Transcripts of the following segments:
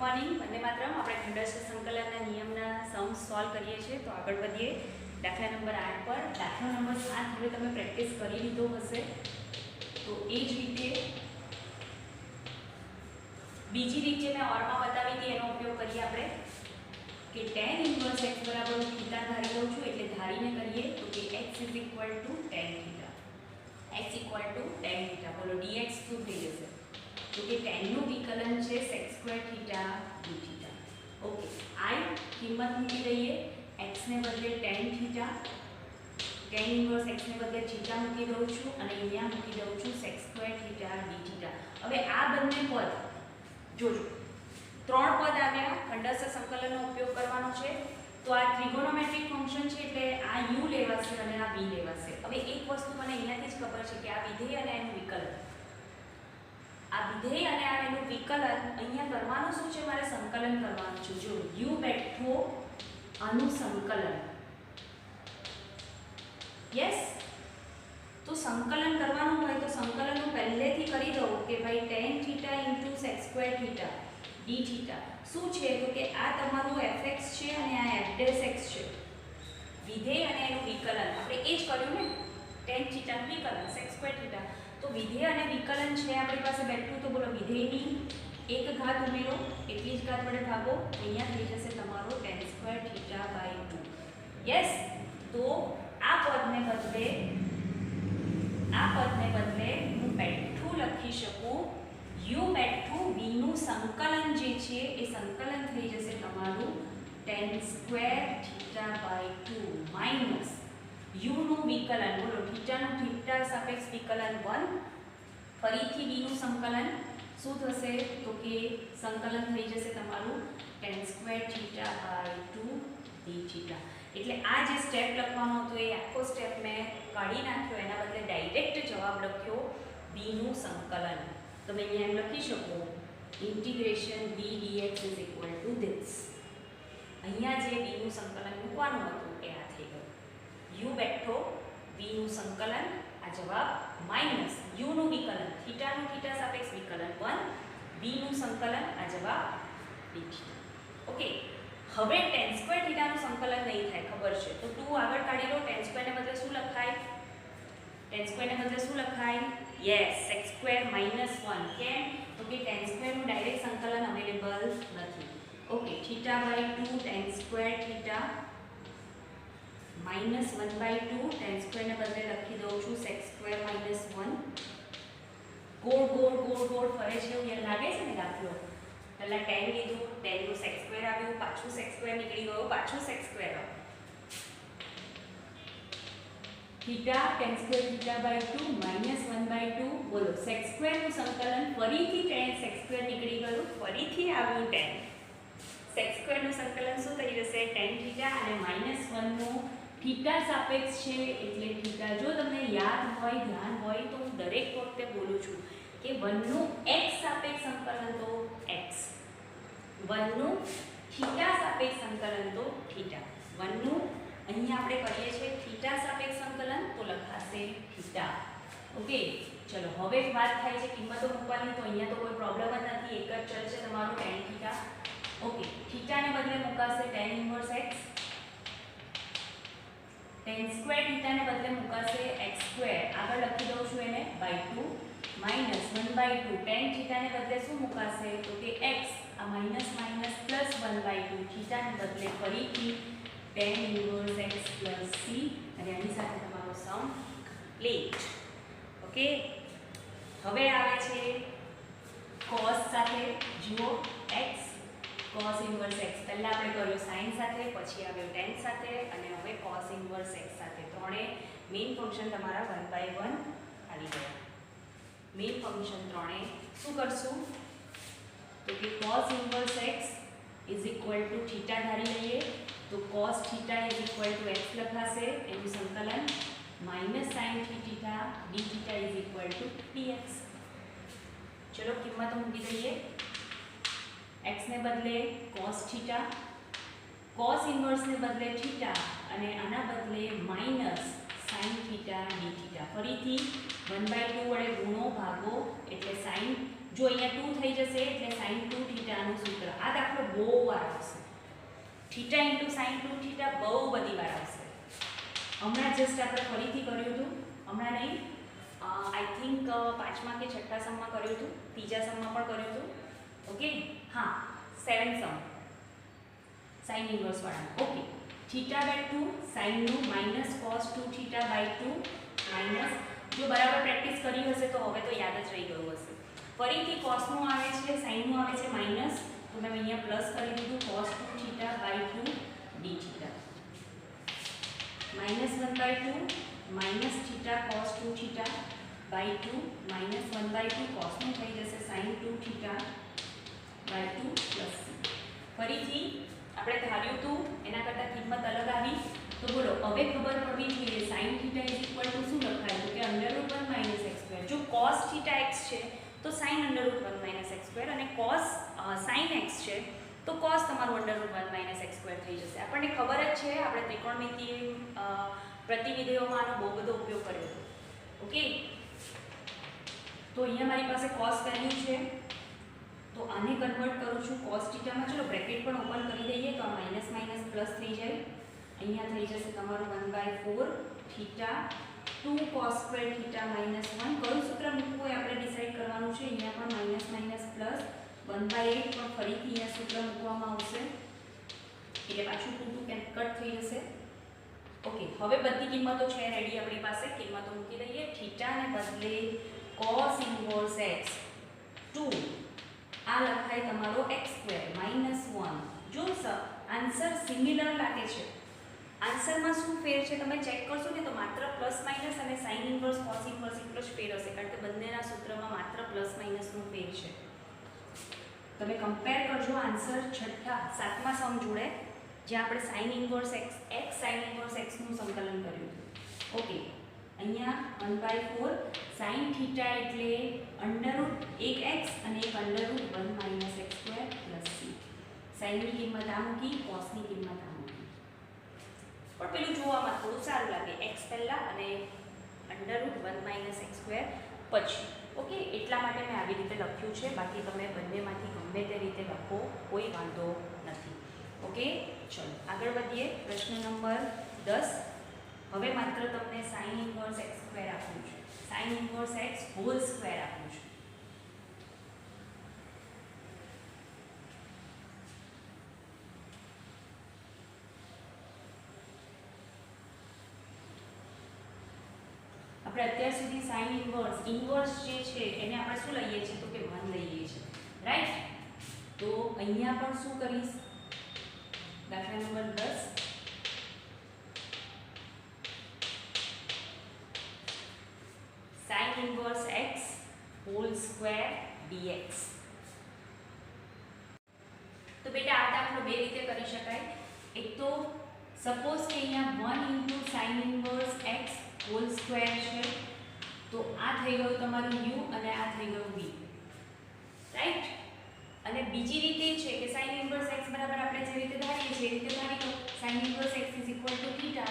Morning, Vande Mataram. આપણે ખંડસ્થ સંકલનના નિયમના સમ solve કરીએ છીએ. તો આગળ વધીએ દાખલા નંબર 8 પર. દાખલા નંબર 7 હવે તમે પ્રેક્ટિસ કરી લીધો હશે. તો એ જ રીતે બીજી રીત જે મેં ઓરમાં બતાવી હતી એનો ઉપયોગ કરીએ આપણે કે tan ઇન્વર્સ x બરાબર થીટા ધારી લઉં છું. એટલે ધારીને કરીએ તો કે x tan theta. x tan theta. બોલો dx શું થઈ જશે? તો કે tan નું વિકલન છે sec² theta d theta. Okay, I કિંમત મૂકી દઈએ. x ને બદલે tan theta, tan inverse x ને બદલે થીટા મૂકી દઉં છું અને અહીંયા મૂકી દઉં છું sec² થીટા d થીટા. હવે આ બંને પદ જોજો, ત્રણ પદ આવ્યા. ખંડસ્થ સંકલનનો ઉપયોગ કરવાનો છે. તો આ ટ્રિગોનોમેટ્રિક ફંક્શન છે એટલે આ u લેવાશે અને આ v લેવાશે. હવે એક વસ્તુ મને અહીંયાથી જ ખબર છે કે આ વિધેય અને એનું વિકલન, આ વિધેય અને આ એનું વિકલન અહીંયા કરવાનું શું છે? મારે સંકલન કરવાનું છે. જો u બેઠો આનું સંકલન, યસ. તો સંકલન કરવાનું હોય તો સંકલન હું પહેલેથી કરી દઉં કે ભાઈ tan theta * sec² theta d theta શું છે? તો કે આ તમારું fx છે અને આ f'(x) છે. વિધેય અને એનું વિકલન આપણે એ જ કર્યું ને, tan થીટા નું વિકલન sec² થીટા. તો વિધેય અને વિકલન છે આપણી પાસે બેઠું. તો બોલો વિધેયની એક ઘાત ઉમેરો, એટલી જ ઘાત વડે ભાગો. અહીંયા થઈ જશે તમારો tan² થીટા / 2. યસ. તો આ પદને બદલે હું બેઠું લખી શકું u બેઠું v નું સંકલન જે છે એ સંકલન થઈ જશે તમારું tan² થીટા / 2 માઈનસ u નું વિકલન. બોલો થીટાનું થીટા સાપેક્ષ વિકલન 1. ફરીથી v નું સંકલન શું થશે? તો કે સંકલન થઈ જશે તમારું tan² થીટા / 2 d થીટા. એટલે આ જે સ્ટેપ લખવાનો હતો એ આખો સ્ટેપ મેં કાઢી નાખ્યો. એના બદલે ડાયરેક્ટ જવાબ લખ્યો v નું સંકલન. તમે અહીંયા એમ લખી શકો ઇન્ટિગ્રેશન v dx = this. અહીંયા જે v નું સંકલન મૂકવાનું હતું એ આ થઈ ગયું. u બેઠો v નું સંકલન આ જવાબ માઈનસ u નું વિકલન થીટાનું થીટા સાપેક્ષ વિકલન 1, v નું સંકલન આ જવાબ d થીટા. ઓકે, હવે tan² થીટાનું સંકલન નહીં થાય, ખબર છે. તો 2 આગળ કાઢી લો. tan² ને બદલે શું લખાય? Yes, sec² - 1. કેમ? તો કે tan² નું ડાયરેક્ટ સંકલન અવેલેબલ નથી. Okay, theta / 2 tan² theta -1/2 tan² ને બદલે લખી દઉં છું sec² - 1. ગોળ ગોળ ગોળ ગોળ ફરે છે એવું લાગે છે ને દાખલો? પહેલા tan લીધું, tan નું sec² આવ્યું, પાછું sec² નીકળી ગયો, પાછું sec² આવ્યું. Theta tan² theta / 2 -1/2. બોલો sec² નું સંકલન ફરીથી tan sec² નીકળી ગયું, ફરીથી આવ્યું tan. sec² નું સંકલન શું થઈ જશે? tan થીટા અને -1 નું થીટા સાપેક્ષ છે એટલે થીટા. જો તમને યાદ હોય, ધ્યાન હોય તો હું દરેક વખતે બોલું છું કે 1 નું x સાપેક્ષ સંકલન તો x, 1 નું થીટા સાપેક્ષ સંકલન તો થીટા. 1 નું અહીંયા આપણે કરીએ છીએ થીટા સાપેક્ષ સંકલન તો લખાશે થીટા. ઓકે, ચલો હવે વાત થાય છે કિંમતો મૂકવાની. તો અહીંયા તો કોઈ પ્રોબ્લેમ જ નથી, એક જ ચલ છે તમારું tan થીટા. ઓકે, થીટાને બદલે મુકાશે tan ઇન્વર્સ x, tan² થીટાને બદલે મુકાશે x². આગળ લખી દઉં છું એને /2 -1/2. tan થીટાને બદલે શું મુકાશે? તો કે x. આ માઈનસ માઈનસ પ્લસ 1/2. થીટાને બદલે ફરીથી tan ઇન્વર્સ x + c અને આની સાથે તમારો સમ કમ્પ્લીટ. ઓકે, હવે આવે છે cos સાથે. જુઓ x cos ઇન્વર્સ x. પહેલા આપણે કર્યું sin સાથે, પછી આવ્યો tan સાથે અને હવે cos ઇન્વર્સ x સાથે. ત્રણે મેઇન ફંક્શન તમારા 1/1 આવી ગયા. મેઇન ફંક્શન ત્રણે શું કરશું? તો કે cos ઇન્વર્સ x = થીટા ધારી લઈએ. તો cos થીટા = x લખાશે, એનું સંકલન -sin theta d theta = dx. ચલો કિંમતો મૂકી દઈએ. x ને બદલે cos થીટા, cos ઇન્વર્સ ને બદલે થીટા અને આના બદલે -sin થીટા ડી થીટા. ફરીથી 1/2 વડે ગુણો ભાગો એટલે સાઇન, જો અહીંયા 2 થઈ જશે એટલે સાઇન 2 થીટાનું સૂત્ર. આ દાખલો બહુ વાર આવશે. થીટા ઇન્ટુ સાઇન 2 થીટા બહુ બધી વાર આવશે. હમણાં જસ્ટ આપણે ફરીથી કર્યું હતું, હમણાં નહીં, આઈ થિંક 5મા કે 6થા સમમાં કર્યું હતું, 3જા સમમાં પણ કર્યું હતું. ઓકે, હા 7th સમ સાઇન ઇન્વર્સ વાળા. ઓકે, θ/2 સાઇનનું માઇનસ cos 2 θ/2 માઇનસ, જો બરાબર પ્રેક્ટિસ કરી હશે તો હવે તો યાદ જ રહી ગયું હશે. ફરીથી cosનું આવે છે, સાઇનનું આવે છે માઇનસ, તો મેં અહીંયા પ્લસ કરી દીધું cos 2 θ/2 dθ minus 1/2 minus θ cos 2 θ/2 minus 1/2 cosનું થઈ જશે sin 2 θ/2 પ્લસ. ફરીથી આપણે ધાર્યું હતું એના કરતાં કિંમત અલગ આવી, તો બોલો હવે ખબર પડવી જોઈએ sin θ શું લખાય તો કે √1 - x². જો cos θx છે તો sin √1 - x² અને cos sin x છે તો cos તમારું √1 - x² થઈ જશે. આપણને ખબર જ છે, આપણે ત્રિકોણમિતિય પ્રતિવિધિઓમાં આનો બહુ બધો ઉપયોગ કર્યો હતો. ઓકે, તો અહીંયા મારી પાસે cos વેલ્યુ છે, તો આને કન્વર્ટ કરું છું cos θમાં. ચલો બ્રેકેટ પણ ઓપન કરી દઈએ તો આ માઇનસ માઇનસ પ્લસ થઈ જાય. અહીંયા થઈ જશે તમારું 1/4 θ 2 cos² θ -1. કયું સૂત્ર મૂકવું એ આપણે ડિસાઈડ કરવાનું છે. અહીંયા પણ માઇનસ માઇનસ પ્લસ 1/8 પણ ફરીથી અહીંયા સૂત્ર મૂકવામાં આવશે એટલે પાછું 2 કટ થઈ જશે. ઓકે, હવે બધી કિંમતો છે રેડી આપણી પાસે, કિંમતો મૂકી દઈએ. થીટાને બદલે cos ઇન્વર્સ x 2 આ લખાય તમારો x² -1. જો આન્સર સિમિલર લાગે છે, આન્સરમાં શું ફેર છે તમે ચેક કરશો ને તો માત્ર પ્લસ માઇનસ અને સાઇન ઇન્વર્સ cos ઇન્વર્સ એટલો જ ફેર હશે, કારણ કે બંનેના સૂત્રમાં માત્ર પ્લસ માઇનસનો ફેર છે. તમે કમ્પેર કરજો આન્સર 7મા સમ જોડે, જ્યાં આપણે sine inverse x sine inverse x નું સંકલન કર્યું હતું. ઓકે, અહીંયા 1/4 sin θ એટલે √1x અને એક √1 - x² પ્લસ c. સાઇનની કિંમત આ મૂકી, કોસની કિંમત આ મૂકી, પણ પેલું જોવામાં થોડું સારું લાગે, x પહેલા અને √1 - x² પછી. ઓકે, એટલા માટે મેં આવી રીતે લખ્યું છે, બાકી તમે બંનેમાંથી ગમે તે રીતે લખો, કોઈ વાંધો નથી. ઓકે, ચલો આગળ વધીએ. પ્રશ્ન નંબર 10. હવે માત્ર તમને sin ઇન્વર્સ x² આપ્યું છે, sin inverse x whole square આપ્યું છે. આપણે અત્યાર સુધી sin ઇન્વર્સ જે છે એને આપણે શું લઈએ છીએ તો કે 1 લઈએ છીએ, રાઈટ? તો અહીંયા પણ શું કરીશ, દાખલા number 10 sin inverse x whole square dx. તો બેટા આ દાખલો બે રીતે કરી શકાય. એક તો સપોઝ કે અહીંયા 1 * sin inverse x whole square છે, તો આ થઈ ગયું તમારું u અને આ થઈ ગયું v, રાઈટ? અને બીજી રીતે છે કે sin ઇન્વર્સ x બરાબર આપણે જે રીતે ધારીએ છીએ એ રીતે ધારી લો. sin ઇન્વર્સ x = θ,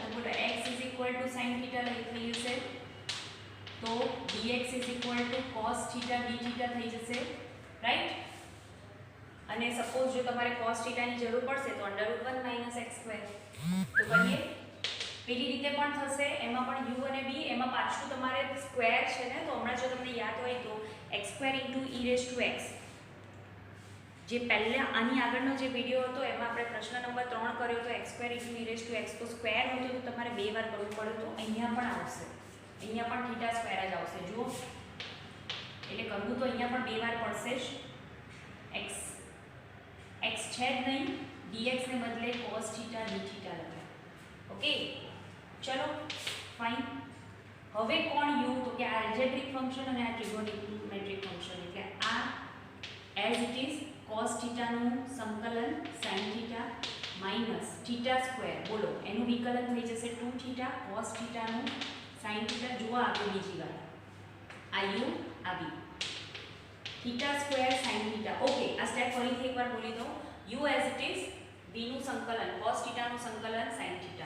તો બોલો x = sin θ થઈ જશે, તો dx = cos θ dθ થઈ જશે, રાઈટ? અને સપોઝ જો તમારે cos θ ની જરૂર પડશે તો √1 - x². તો કરીએ, પેલી રીતે પણ થશે, એમાં પણ u અને v, એમાં પાછું તમારે સ્ક્વેર છે ને, તો હમણાં જો તમને યાદ હોય તો x² * ex, જે પહેલા આની આગળનો જે વિડિયો હતો એમાં આપણે પ્રશ્ન નંબર 3 કર્યો તો x² * ex તો સ્ક્વેર હતું તો તમારે બે વાર કરવું પડે, તો અહીંયા પણ આવશે, અહીંયા પણ θ² જ આવશે. જુઓ, એટલે કરવું તો અહીંયા પણ બે વાર પડશે જ. x છે જ નહીં, dx ને બદલે cos θ dθ લખાય. ઓકે, ચલો ફાઇન. હવે કોણ u, તો કે આ એલ્જેબ્રિક ફંક્શન અને આ ટ્રિગોનોમેટ્રિક ફંક્શન, એટલે આ એઝ ઇટ ઇઝ cos θ નું સંકલન sin θ માઈનસ θ², બોલો એનું વિકલન થઈ જશે 2θ cos θ નું sin θ. જુઓ આગળ બીજી વાર આ u આવી θ² sin θ. ઓકે, આ સ્ટેપ ફરીથી એકવાર બોલી દો. u as it is v નું સંકલન cos θ નું સંકલન sin θ.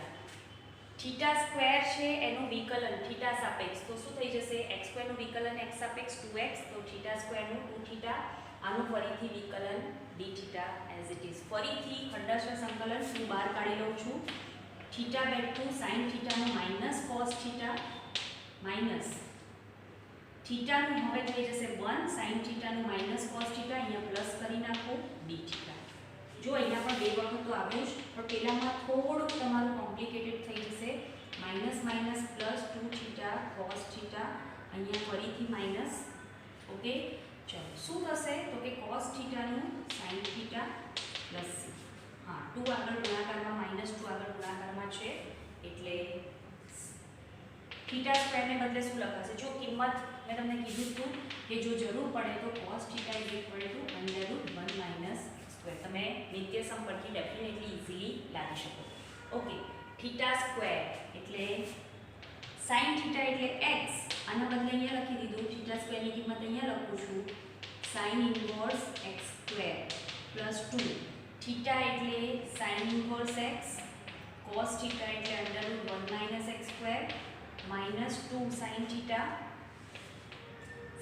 થીટા સ્ક્વેર છે એનું વિકલન થીટા સાપેક્ષ તો શું થઈ જશે x સ્ક્વેર નું વિકલન x સાપેક્ષ 2x તો થીટા સ્ક્વેર નું 2 થીટા આનું ફરીથી વિકલન d theta as it is ફરીથી ખંડસ્થ સંકલન હું બહાર કાઢી લઉં છું theta back to sin theta નું minus cos theta minus theta નું હવે થઈ જશે 1 sin થીટા નું માઈનસ cos થીટા અહીંયા પ્લસ કરી નાખો d થીટા જો અહીંયા પણ બે વખત તો આવ્યું જ પણ પહેલામાં થોડુંક તમારું કોમ્પ્લિકેટેડ થઈ જશે minus minus plus 2 theta cos theta અહીંયા ફરીથી માઈનસ ઓકે ચલો શું થશે તો કે cos થીટાનું sin theta plus c હા 2 આગળ ગુણાકારમાં માઈનસ 2 આગળ ગુણાકારમાં છે એટલે થીટા સ્ક્વેરને બદલે શું લખાશે જો કિંમત મેં તમને કીધું હતું કે જો જરૂર પડે તો cos થીટા √1 માઈનસ તમે નિત્યસમ પરથી ડેફિનેટલી ઇઝીલી લાવી શકો ઓકે થીટા સ્ક્વેર એટલે sin થીટા એટલે x આના બદલે અહીંયા લખી દીધું થીટા સ્ક્વેરની કિંમત અહીંયા લખું છું sin inverse x square plus 2 theta એટલે sin inverse x cos theta એટલે √1 minus x square minus 2 sin theta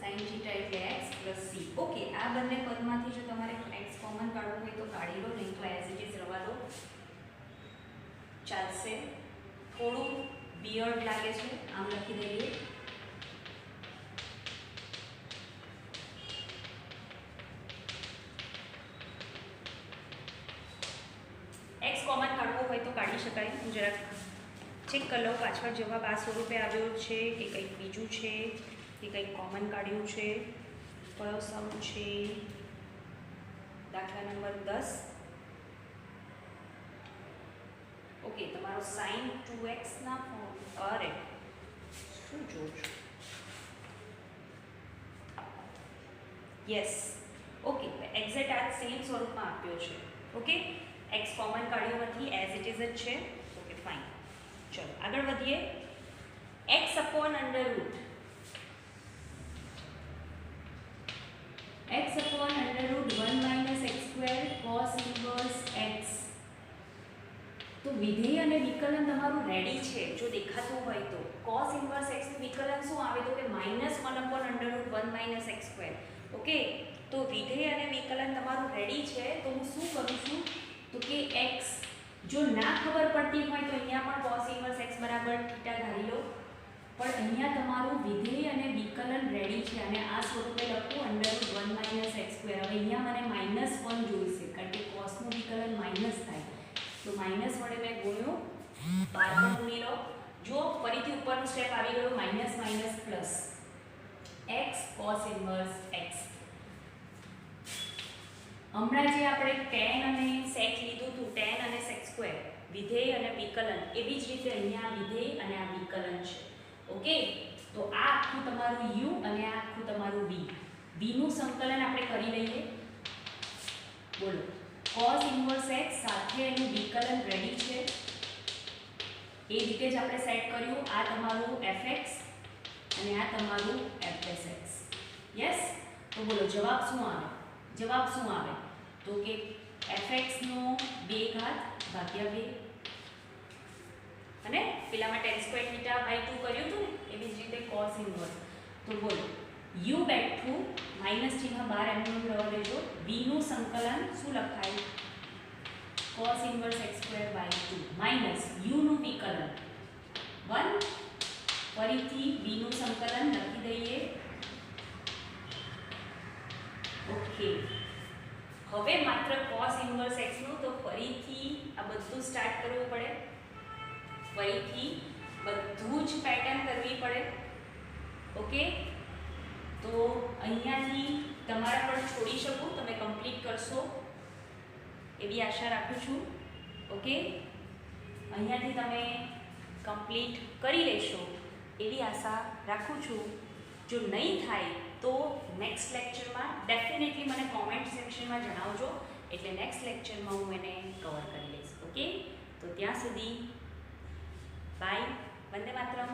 sin theta એટલે x પ્લસ c ઓકે આ બંને પદમાંથી જો તમારે x કોમન કાઢવું હોય તો કાઢી લો નહીં તો એઝ ઇટ ઇઝ રહેવા દો ચાલશે થોડું વિયર્ડ લાગે છે આમ લખી દઈએ x કોમન કાઢવો હોય તો કાઢી શકાય હું જરાક ચેક કરી લઉં પાછળ જવાબ આ સ્વરૂપે આવ્યો છે કે કંઈક બીજું છે કે કંઈક કોમન કાઢ્યું છે કયો સમ છે દાખલા નંબર 10 ઓકે તમારો sin 2x ના ફોર્મ અરે શું જોજો યસ ઓકે એક્ઝેક્ટ આ સેમ સ્વરૂપમાં આપ્યો છે ઓકે x કોમન કાઢ્યો નથી એઝ ઇટ ઇઝ જ છે ઓકે ફાઇન ચલો આગળ વધીએ x upon under root x upon under root 1 minus x square cos inverse x તો વિધેય અને વિકલન તમારું રેડી છે જો દેખાતું હોય તો cos inverse x નું વિકલન શું આવે તો કે -1 upon under root 1 minus x square okay તો વિધેય અને વિકલન તમારું રેડી છે તો હું શું કરું છું તો કે x જો ના ખબર પડતી હોય તો અહીંયા પણ cos inverse x બરાબર થીટા ધારી લો પણ અહીંયા તમારું વિધેય અને વિકલન રેડી છે અને આ સ્વરૂપે લખું √1 માઈનસ x સ્ક્વેર હવે અહીંયા મને -1 જોઈશે કારણ કે cos નું વિકલન માઈનસ થાય તો માઈનસ વડે મેં ગુણ્યું 12 પર ગુણી લો જો ફરીથી ઉપરનું સ્ટેપ આવી ગયું minus minus plus x cos inverse x હમણાં જે આપણે tan અને sec લીધું હતું tan અને sec સ્ક્વેર વિધેય અને વિકલન એવી જ રીતે અહીંયા વિધેય અને આ વિકલન છે ઓકે તો આ આખું તમારું u અને આ આખું તમારું v નું સંકલન આપણે કરી લઈએ બોલો cos ઇન્વર્સ x સાથે એનું વિકલન રેડી છે એ રીતે જ આપણે સેટ કર્યું આ તમારું fx અને આ તમારું fsx યસ તો બોલો જવાબ શું આવે તો કે fx નો 2 ઘાત ભાગ્યા 2 અને પેલામાં tan સ્ક્વેર થીટા બાય 2 કર્યું હતું ને એવી જ રીતે cos ઇન્વર્સ તો બોલો u બેક ટુ માઈનસ ચિહ્ન બહાર એમનું રહેવા દેજો v નું સંકલન શું લખાય cos inverse x square by 2 minus u નું વિકલન 1 ફરીથી v નું સંકલન લખી દઈએ ઓકે હવે માત્ર cos ઇન્વર્સ x નું તો ફરીથી આ બધું સ્ટાર્ટ કરવું પડે ફરીથી બધું જ પેટર્ન કરવી પડે ઓકે તો અહીંયાથી તમારા પર છોડી શકું તમે કમ્પ્લીટ કરશો એવી આશા રાખું છું ઓકે અહીંયાથી તમે કમ્પ્લીટ કરી લેશો એવી આશા રાખું છું જો નહીં થાય તો નેક્સ્ટ લેક્ચરમાં ડેફિનેટલી મને કોમેન્ટ સેક્શનમાં જણાવજો એટલે નેક્સ્ટ લેક્ચરમાં હું એને કવર કરી લઈશ ઓકે તો ત્યાં સુધી બાય વંદે માતરમ